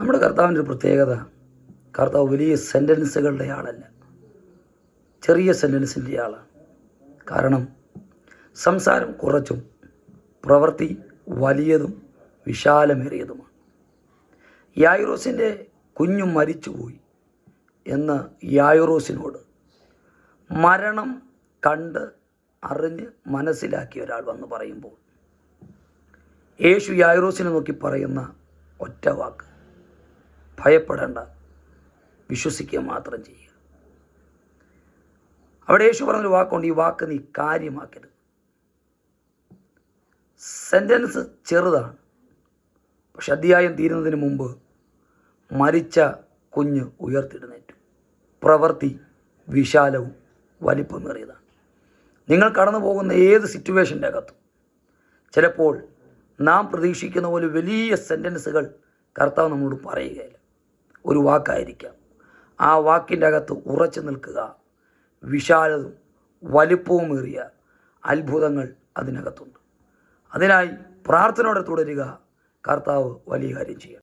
നമ്മുടെ കർത്താവിൻ്റെ ഒരു പ്രത്യേകത, കർത്താവ് വലിയ സെൻറ്റൻസുകളുടെ ആളല്ല, ചെറിയ സെൻറ്റൻസിൻ്റെ ആളാണ്. കാരണം സംസാരം കുറച്ചും പ്രവൃത്തി വലിയതും വിശാലമേറിയതുമാണ്. യായിറോസിൻ്റെ കുഞ്ഞു മരിച്ചുപോയി എന്ന് യായിറോസിനോട് മരണം കണ്ട് അറിഞ്ഞ് മനസ്സിലാക്കിയ ഒരാൾ വന്ന് പറയുമ്പോൾ യേശു യായിറോസിനെ നോക്കി പറയുന്ന ഒറ്റ വാക്ക്, ഭയപ്പെടേണ്ട, വിശ്വസിക്കുക മാത്രം ചെയ്യുക. അവിടെ യേശു പറഞ്ഞൊരു വാക്കുണ്ട്, ഈ വാക്ക് നീ കാര്യമാക്കരുത്. സെൻറ്റൻസ് ചെറുതാണ്, പക്ഷെ അധ്യായം തീരുന്നതിന് മുമ്പ് മരിച്ച കുഞ്ഞ് ഉയർത്തെഴുന്നേറ്റു. പ്രവൃത്തി വിശാലവും വലിപ്പമേറിയതാണ്. നിങ്ങൾ കടന്നു പോകുന്ന ഏത് സിറ്റുവേഷൻ്റെ അകത്തും ചിലപ്പോൾ നാം പ്രതീക്ഷിക്കുന്ന പോലെ വലിയ സെൻറ്റൻസുകൾ കർത്താവ് നമ്മളോട് പറയുകയില്ല. ഒരു വാക്കായിരിക്കാം. ആ വാക്കിൻ്റെ അകത്ത് ഉറച്ചു നിൽക്കുക. വിശാലതും വലിപ്പവുമേറിയ അത്ഭുതങ്ങൾ അതിനകത്തുണ്ട്. അതിനായി പ്രാർത്ഥനയോടെ തുടരുക. കർത്താവ് വലിയ കാര്യം ചെയ്യണം.